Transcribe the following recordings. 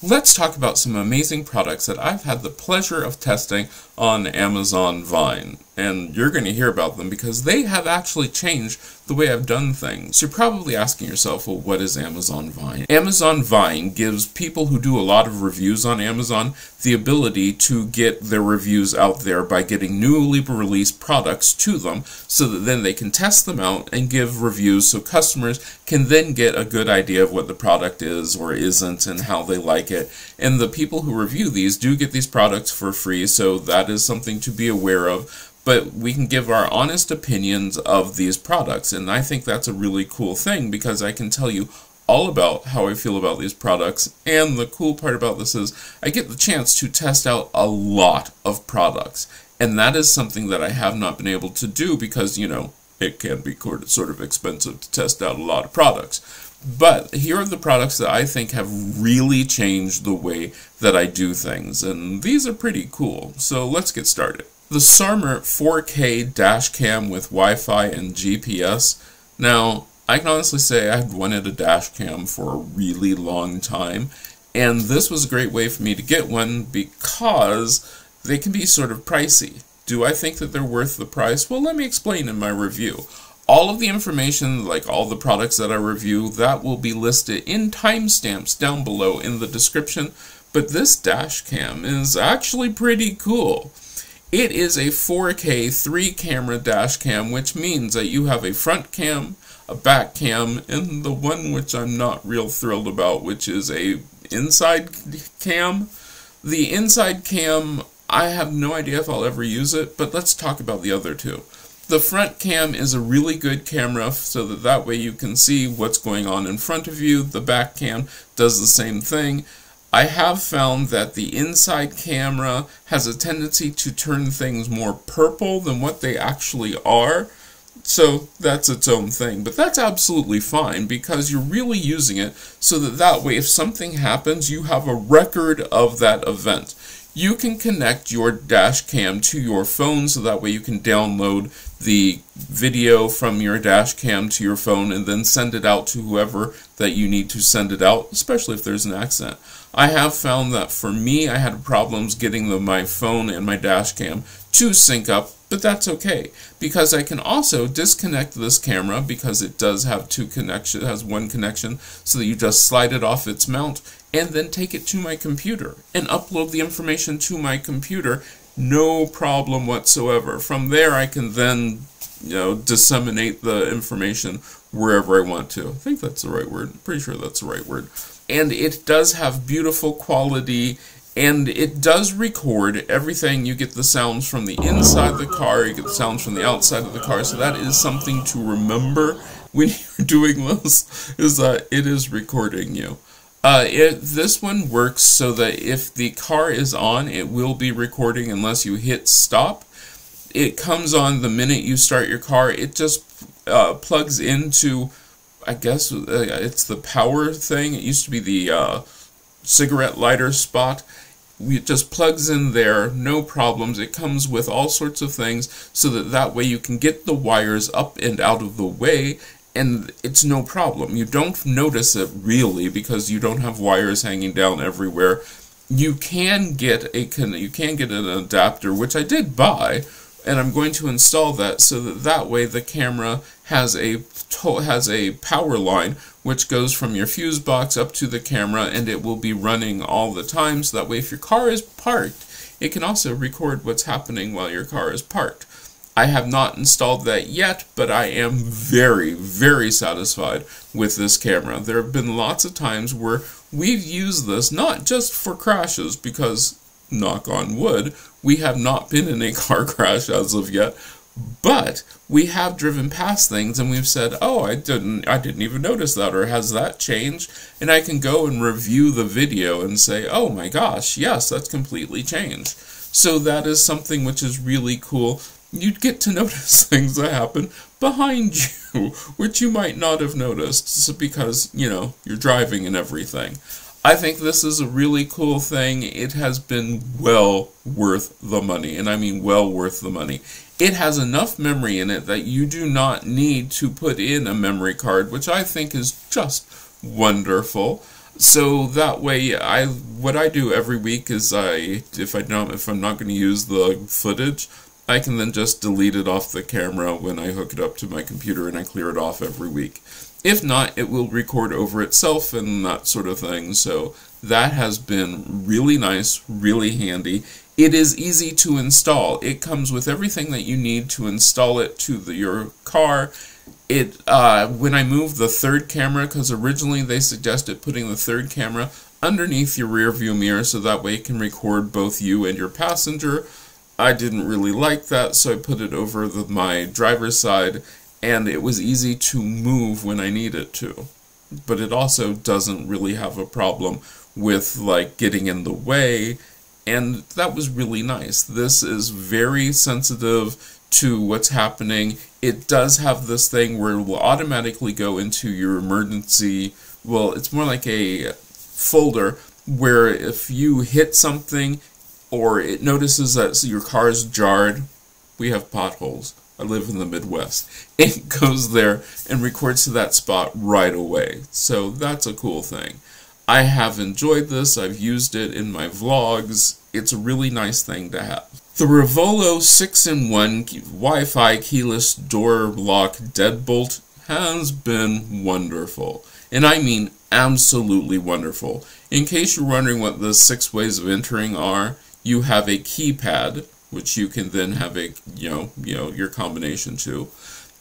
Let's talk about some amazing products that I've had the pleasure of testing on Amazon Vine. And you're going to hear about them because they have actually changed the way I've done things. So you're probably asking yourself, well, what is Amazon Vine? Amazon Vine gives people who do a lot of reviews on Amazon the ability to get their reviews out there by getting newly released products to them so that then they can test them out and give reviews so customers can then get a good idea of what the product is or isn't and how they like it. And the people who review these do get these products for free, so that is something to be aware of. But we can give our honest opinions of these products, and I think that's a really cool thing because I can tell you all about how I feel about these products. And the cool part about this is I get the chance to test out a lot of products, and that is something that I have not been able to do because, you know, it can be sort of expensive to test out a lot of products. But here are the products that I think have really changed the way that I do things, and these are pretty cool. So let's get started. The Sarmert 4K dash cam with Wi-Fi and GPS. Now, I can honestly say I've wanted a dash cam for a really long time, and this was a great way for me to get one because they can be sort of pricey. Do I think that they're worth the price? Well, let me explain in my review. All of the information, like all the products that I review, that will be listed in timestamps down below in the description, but this dash cam is actually pretty cool. It is a 4K 3-camera dash cam, which means that you have a front cam, a back cam, and the one which I'm not real thrilled about, which is a inside cam. The inside cam, I have no idea if I'll ever use it, but let's talk about the other two. The front cam is a really good camera so that way you can see what's going on in front of you. The back cam does the same thing. I have found that the inside camera has a tendency to turn things more purple than what they actually are. So that's its own thing, but that's absolutely fine because you're really using it so that way if something happens, you have a record of that event. You can connect your dash cam to your phone so that way you can download the video from your dash cam to your phone and then send it out to whoever that you need to send it out, especially if there's an accident. I have found that for me, I had problems getting my phone and my dash cam to sync up, but that's okay because I can also disconnect this camera because it does have two connections, it has one connection, so that you just slide it off its mount and then take it to my computer and upload the information to my computer, no problem whatsoever. From there, I can then, you know, disseminate the information wherever I want to. I think that's the right word. I'm pretty sure that's the right word. And it does have beautiful quality, and it does record everything. You get the sounds from the inside of the car, you get the sounds from the outside of the car, so that is something to remember when you're doing this, is that it is recording you. This one works so that if the car is on, it will be recording unless you hit stop. It comes on the minute you start your car. It just plugs into, I guess it's the power thing. It used to be the cigarette lighter spot. It just plugs in there, no problems. It comes with all sorts of things so that way you can get the wires up and out of the way, and it's no problem. You don't notice it really because you don't have wires hanging down everywhere. You can get an adapter, which I did buy, and I'm going to install that so that way the camera has a power line which goes from your fuse box up to the camera, and it will be running all the time, so that way if your car is parked, it can also record what's happening while your car is parked. I have not installed that yet, but I am very, very satisfied with this camera. There have been lots of times where we've used this, not just for crashes, because, knock on wood, we have not been in a car crash as of yet, but we have driven past things and we've said, oh, I didn't even notice that, or has that changed? And I can go and review the video and say, oh my gosh, yes, that's completely changed. So that is something which is really cool. You'd get to notice things that happen behind you, which you might not have noticed because, you know, you're driving and everything. I think this is a really cool thing. It has been well worth the money, and I mean well worth the money. It has enough memory in it that you do not need to put in a memory card, which I think is just wonderful. So that way, what I do every week is if I'm not going to use the footage, I can then just delete it off the camera when I hook it up to my computer, and I clear it off every week. If not, it will record over itself and that sort of thing. So that has been really nice, really handy. It is easy to install. It comes with everything that you need to install it to your car. When I moved the third camera, because originally they suggested putting the third camera underneath your rear view mirror so that way it can record both you and your passenger. I didn't really like that, so I put it over my driver's side, and it was easy to move when I needed to. But it also doesn't really have a problem with like getting in the way, and that was really nice. This is very sensitive to what's happening. It does have this thing where it will automatically go into your emergency, well, it's more like a folder where if you hit something or it notices that your car is jarred, we have potholes. I live in the Midwest. It goes there and records to that spot right away. So that's a cool thing. I have enjoyed this. I've used it in my vlogs. It's a really nice thing to have. The Revolo 6-in-1 Wi-Fi keyless door lock deadbolt has been wonderful. And I mean absolutely wonderful. In case you're wondering what the 6 ways of entering are, you have a keypad, which you can then have a, your combination to.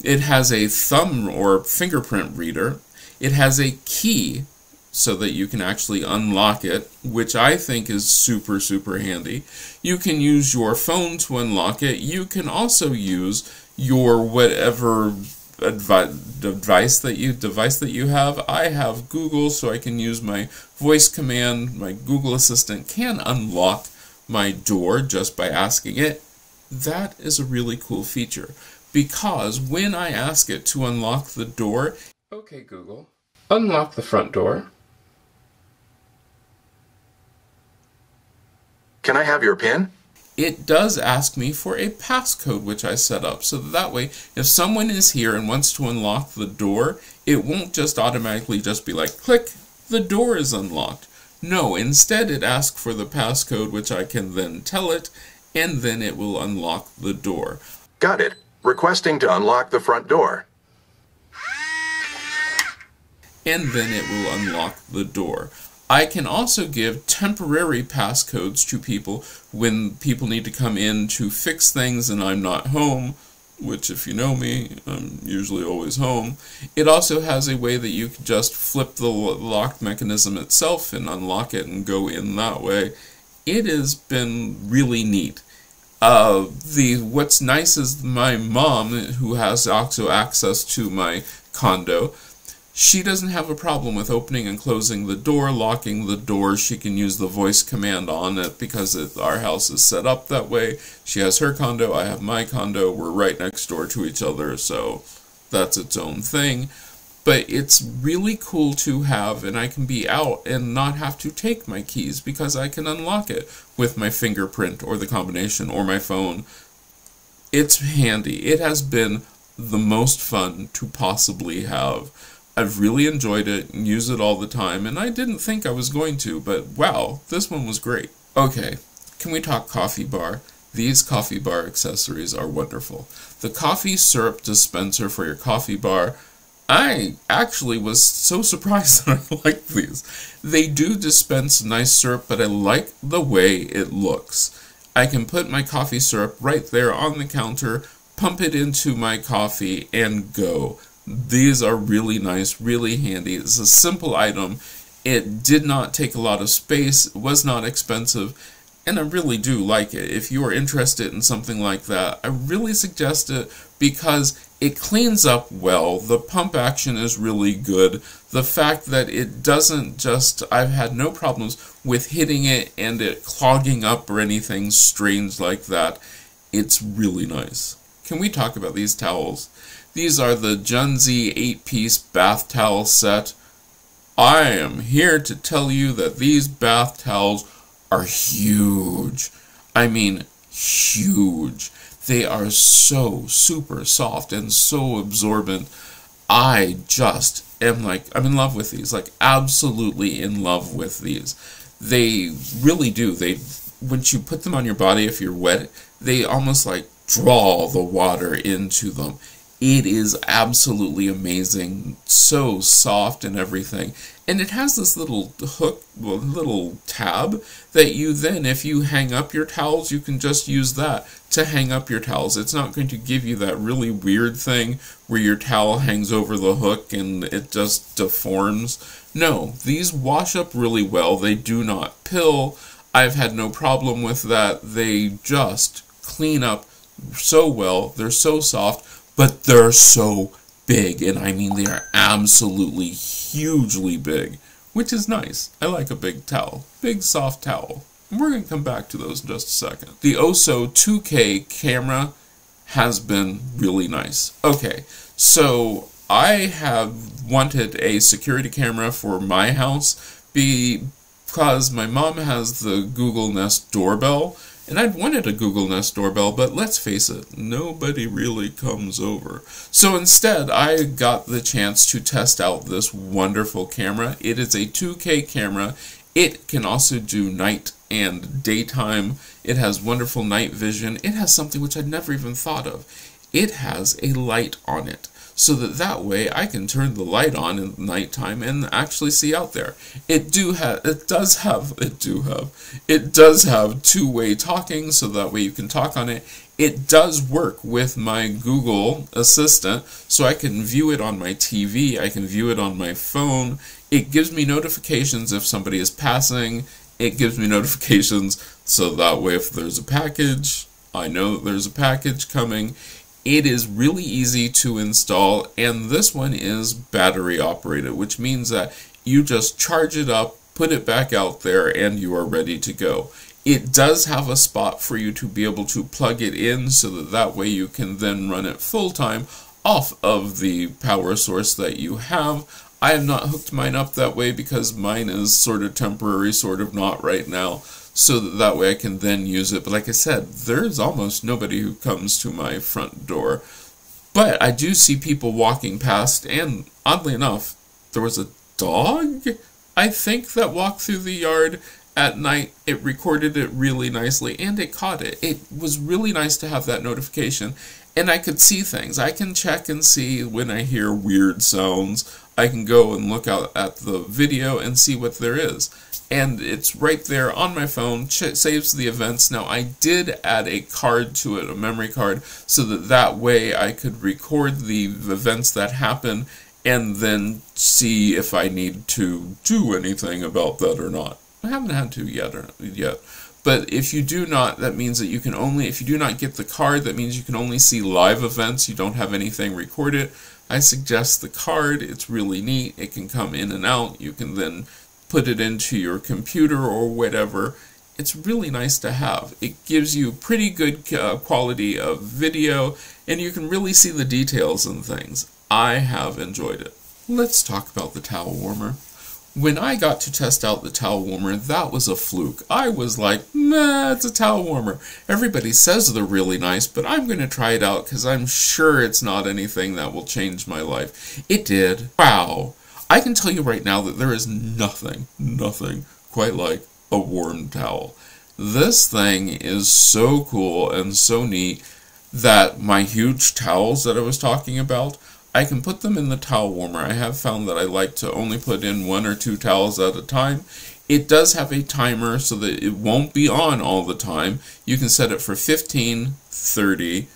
It has a thumb or fingerprint reader. It has a key so that you can actually unlock it, which I think is super, super handy. You can use your phone to unlock it. You can also use your whatever device that you have. I have Google, so I can use my voice command. My Google Assistant can unlock my door just by asking it. That is a really cool feature, because when I ask it to unlock the door, okay Google, unlock the front door. Can I have your PIN? It does ask me for a passcode, which I set up, so that way if someone is here and wants to unlock the door, it won't just automatically just be like, click, the door is unlocked. No, instead it asks for the passcode, which I can then tell it, and then it will unlock the door. Got it. Requesting to unlock the front door. And then it will unlock the door. I can also give temporary passcodes to people when people need to come in to fix things and I'm not home, which if you know me, I'm usually always home. It also has a way that you can just flip the lock mechanism itself and unlock it and go in that way. It has been really neat. What's nice is my mom, who has also access to my condo, she doesn't have a problem with opening and closing the door, locking the door. She can use the voice command on it because our house is set up that way. She has her condo, I have my condo. We're right next door to each other, so that's its own thing. But it's really cool to have, and I can be out and not have to take my keys because I can unlock it with my fingerprint or the combination or my phone. It's handy. It has been the most fun to possibly have. I've really enjoyed it and use it all the time, and I didn't think I was going to, but wow, this one was great. Okay, can we talk coffee bar? These coffee bar accessories are wonderful. The coffee syrup dispenser for your coffee bar, I actually was so surprised that I liked these. They do dispense nice syrup, but I like the way it looks. I can put my coffee syrup right there on the counter, pump it into my coffee, and go. These are really nice, really handy. It's a simple item. It did not take a lot of space. It was not expensive. And I really do like it. If you are interested in something like that, I really suggest it because it cleans up well. The pump action is really good. The fact that it doesn't just... I've had no problems with hitting it and it clogging up or anything strange like that. It's really nice. Can we talk about these towels? These are the Junsey 8-piece bath towel set. I am here to tell you that these bath towels are huge. I mean, huge. They are so super soft and so absorbent. I just am like, I'm in love with these, like absolutely in love with these. They really do. Once you put them on your body, if you're wet, they almost like draw the water into them. It is absolutely amazing, so soft and everything. And it has this little hook, well, little tab that you then, if you hang up your towels, you can just use that to hang up your towels. It's not going to give you that really weird thing where your towel hangs over the hook and it just deforms. No, these wash up really well. They do not pill. I've had no problem with that. They just clean up so well. They're so soft. But they're so big, and I mean they are absolutely hugely big, which is nice. I like a big towel, big soft towel. And we're going to come back to those in just a second. The AOSU 2K camera has been really nice. Okay, so I have wanted a security camera for my house because my mom has the Google Nest doorbell. And I'd wanted a Google Nest doorbell, but let's face it, nobody really comes over. So instead, I got the chance to test out this wonderful camera. It is a 2K camera. It can also do night and daytime. It has wonderful night vision. It has something which I'd never even thought of. It has a light on it, so that way I can turn the light on in the nighttime and actually see out there. It does have two-way talking, so that way you can talk on it. It does work with my Google Assistant, so I can view it on my TV, I can view it on my phone. It gives me notifications if somebody is passing. It gives me notifications, so that way if there's a package, I know that there's a package coming. It is really easy to install, and this one is battery operated, which means that you just charge it up, put it back out there, and you are ready to go. It does have a spot for you to be able to plug it in, so that way you can then run it full-time off of the power source that you have. I have not hooked mine up that way because mine is sort of temporary, sort of not right now. So that way I can then use it. But like I said, there's almost nobody who comes to my front door. But I do see people walking past, and oddly enough, there was a dog, I think, that walked through the yard at night. It recorded it really nicely, and it caught it. It was really nice to have that notification, and I could see things. I can check and see when I hear weird sounds. I can go and look out at the video and see what there is. And it's right there on my phone, saves the events. Now, I did add a card to it, a memory card, so that way I could record the events that happen and then see if I need to do anything about that or not. I haven't had to yet. But if you do not, that means that you can only, if you do not get the card, that means you can only see live events. You don't have anything recorded. I suggest the card. It's really neat. It can come in and out. You can then put it into your computer or whatever. It's really nice to have. It gives you pretty good quality of video, and you can really see the details and things. I have enjoyed it. Let's talk about the towel warmer. When I got to test out the towel warmer, that was a fluke. I was like, nah, it's a towel warmer. Everybody says they're really nice, but I'm going to try it out because I'm sure it's not anything that will change my life. It did. Wow. I can tell you right now that there is nothing quite like a warm towel. This thing is so cool and so neat that my huge towels that I was talking about, I can put them in the towel warmer. I have found that I like to only put in 1 or 2 towels at a time. It does have a timer so that it won't be on all the time. You can set it for 15, 30,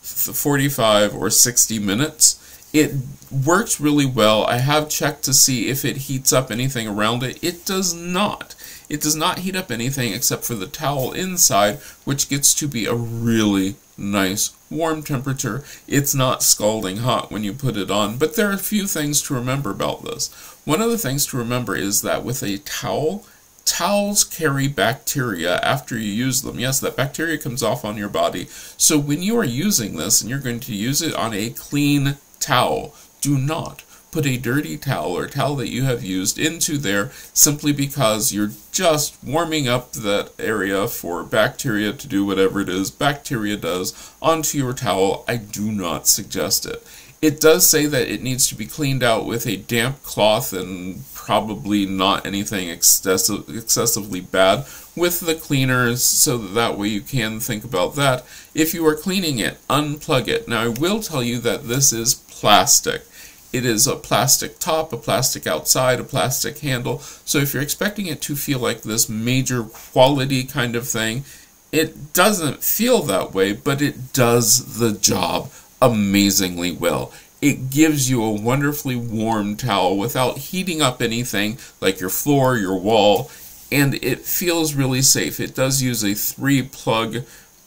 45, or 60 minutes. It works really well. I have checked to see if it heats up anything around it. It does not. It does not heat up anything except for the towel inside, which gets to be a really nice warm temperature. It's not scalding hot when you put it on, but there are a few things to remember about this. One of the things to remember is that with a towel, towels carry bacteria after you use them. Yes, that bacteria comes off on your body. So when you are using this and you're going to use it on a clean towel, do not put a dirty towel or towel that you have used into there simply because you're just warming up that area for bacteria to do whatever it is bacteria does onto your towel. I do not suggest it. It does say that it needs to be cleaned out with a damp cloth and probably not anything excessively bad with the cleaners, so that way you can think about that. If you are cleaning it, unplug it. Now I will tell you that this is plastic. It is a plastic top, a plastic outside, a plastic handle, so if you're expecting it to feel like this major quality kind of thing, it doesn't feel that way, but it does the job amazingly well. It gives you a wonderfully warm towel without heating up anything like your floor, your wall, and it feels really safe. It does use a 3-plug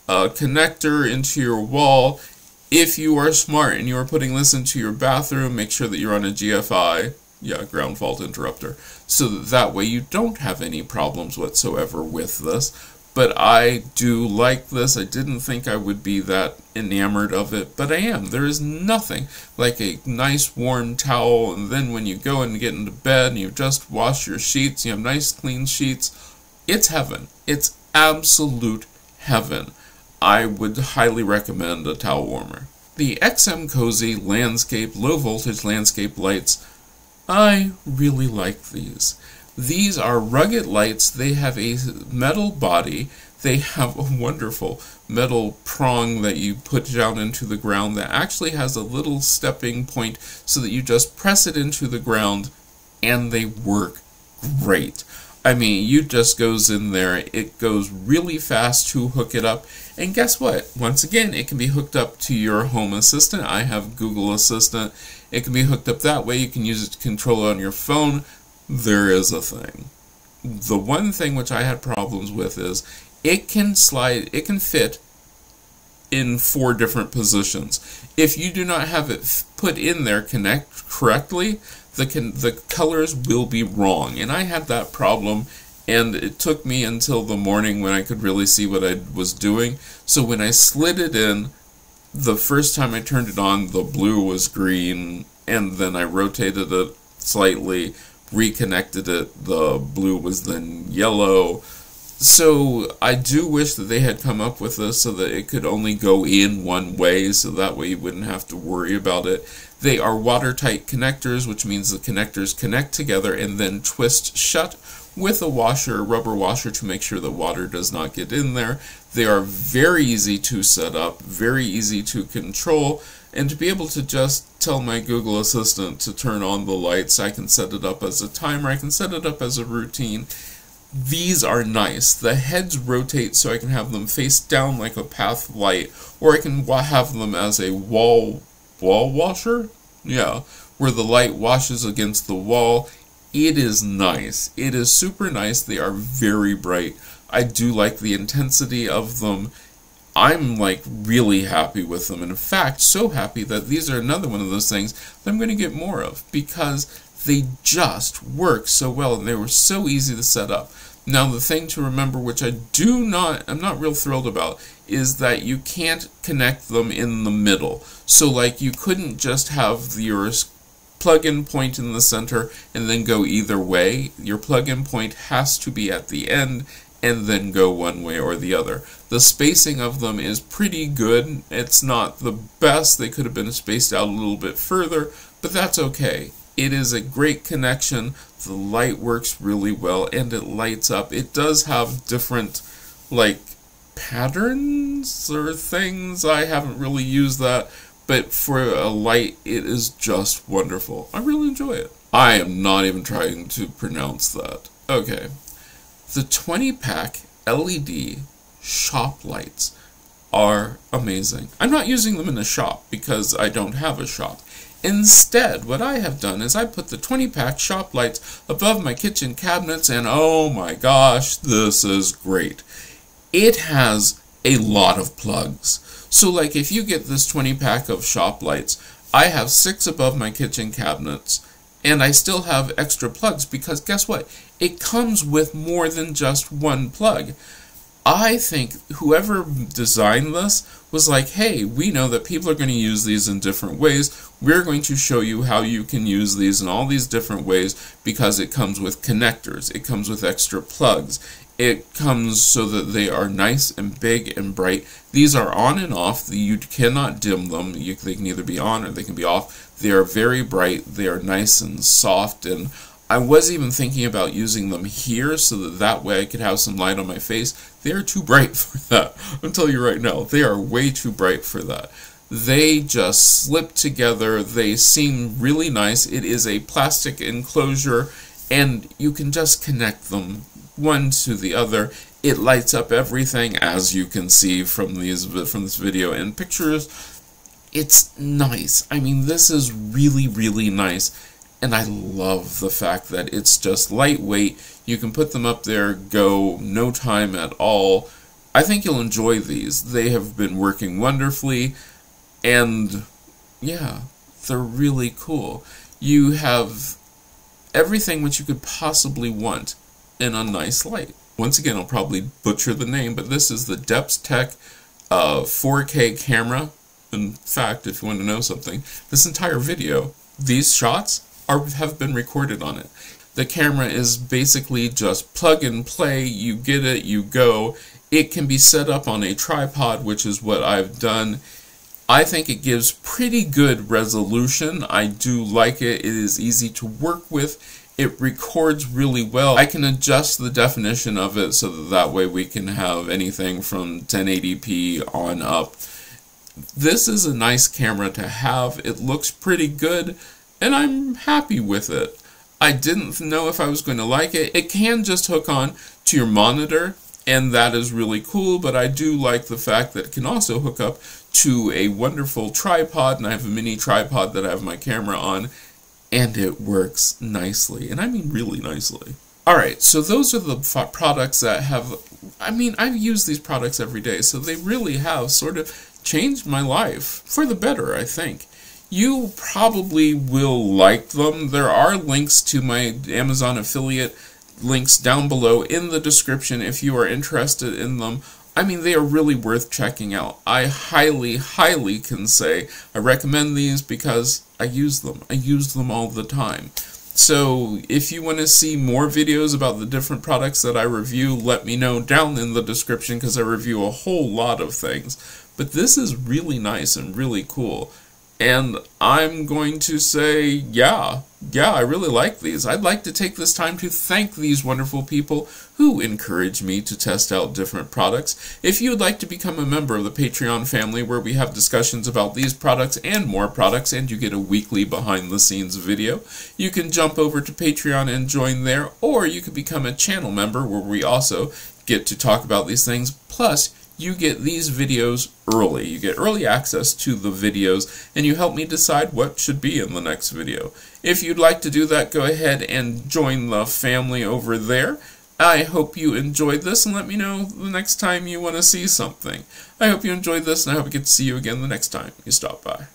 connector into your wall. If you are smart and you are putting this into your bathroom, make sure that you're on a GFI, ground fault interrupter, so that way you don't have any problems whatsoever with this. But I do like this. I didn't think I would be that enamored of it, but I am. There is nothing like a nice warm towel, and then when you go and get into bed and you just wash your sheets, you have nice clean sheets. It's heaven. It's absolute heaven. I would highly recommend a towel warmer. The XMCOSY landscape, low voltage landscape lights, I really like these. These are rugged lights. They have a metal body. They have a wonderful metal prong that you put down into the ground that actually has a little stepping point so that you just press it into the ground and they work great. I mean, you just goes in there, it goes really fast to hook it up, and guess what? Once again, it can be hooked up to your Home Assistant. I have Google Assistant. It can be hooked up that way. You can use it to control it on your phone. There is a thing. The one thing which I had problems with is it can fit in 4 different positions. If you do not have it put in there correctly, the colors will be wrong. And I had that problem, and it took me until the morning when I could really see what I was doing. So when I slid it in, the first time I turned it on, the blue was green, and then I rotated it slightly, reconnected it, the blue was then yellow. So I do wish that they had come up with this so that it could only go in one way, so that way you wouldn't have to worry about it. They are watertight connectors, which means the connectors connect together and then twist shut with a washer, a rubber washer, to make sure that water does not get in there. They are very easy to set up, very easy to control, and to be able to just tell my Google Assistant to turn on the lights, I can set it up as a timer, I can set it up as a routine. These are nice. The heads rotate so I can have them face down like a path light, or I can have them as a wall washer? Yeah, where the light washes against the wall. It is nice. It is super nice. They are very bright. I do like the intensity of them. I'm like really happy with them, and in fact so happy that these are another one of those things that I'm going to get more of, because they just work so well and they were so easy to set up. Now the thing to remember, which I'm not real thrilled about, is that you can't connect them in the middle. So like you couldn't just have your plug-in point in the center and then go either way. Your plug-in point has to be at the end and then go one way or the other. The spacing of them is pretty good. It's not the best. They could have been spaced out a little bit further, but that's okay. It is a great connection. The light works really well and it lights up. It does have different like patterns or things. I haven't really used that, but for a light it is just wonderful. I really enjoy it. I am not even trying to pronounce that. Okay. The 20-pack LED shop lights are amazing. I'm not using them in the shop because I don't have a shop. Instead, what I have done is I put the 20-pack shop lights above my kitchen cabinets, and oh my gosh, this is great. It has a lot of plugs. So like if you get this 20-pack of shop lights, I have 6 above my kitchen cabinets, and I still have extra plugs because guess what? It comes with more than just one plug. I think whoever designed this was like, hey, we know that people are going to use these in different ways. We're going to show you how you can use these in all these different ways because it comes with connectors. It comes with extra plugs. It comes so that they are nice and big and bright. These are on and off. You cannot dim them. They can either be on or they can be off. They are very bright. They are nice and soft. And I was even thinking about using them here so that way I could have some light on my face. They are too bright for that. I'll tell you right now, they are way too bright for that. They just slip together. They seem really nice. It is a plastic enclosure, and you can just connect them one to the other. It lights up everything, as you can see from this video and pictures. It's nice. I mean, this is really, really nice, and I love the fact that it's just lightweight. You can put them up there, go, no time at all. I think you'll enjoy these. They have been working wonderfully, and yeah, they're really cool. You have everything which you could possibly want in a nice light. Once again, I'll probably butcher the name, but this is the DEPSTECH 4K camera. In fact, if you want to know something, this entire video, these shots have been recorded on it. The camera is basically just plug and play. You get it, you go. It can be set up on a tripod, which is what I've done. I think it gives pretty good resolution. I do like it. It is easy to work with. It records really well. I can adjust the definition of it so that way we can have anything from 1080p on up. This is a nice camera to have. It looks pretty good, and I'm happy with it. I didn't know if I was going to like it. It can just hook on to your monitor, and that is really cool, but I do like the fact that it can also hook up to a wonderful tripod, and I have a mini tripod that I have my camera on, and it works nicely, and I mean really nicely. Alright, so those are the products that have, I mean, I've used these products every day, so they really have sort of changed my life for the better, I think. You probably will like them. There are links to my Amazon affiliate links down below in the description if you are interested in them. I mean, they are really worth checking out. I highly, highly can say I recommend these because I use them. I use them all the time. So if you want to see more videos about the different products that I review, let me know down in the description because I review a whole lot of things. But this is really nice and really cool. And I'm going to say, yeah, I really like these. I'd like to take this time to thank these wonderful people who encourage me to test out different products. If you would like to become a member of the Patreon family where we have discussions about these products and more products and you get a weekly behind-the-scenes video, you can jump over to Patreon and join there, or you could become a channel member where we also get to talk about these things. Plus, you get these videos early. You get early access to the videos, and you help me decide what should be in the next video. If you'd like to do that, go ahead and join the family over there. I hope you enjoyed this, and let me know the next time you want to see something. I hope you enjoyed this, and I hope I get to see you again the next time you stop by.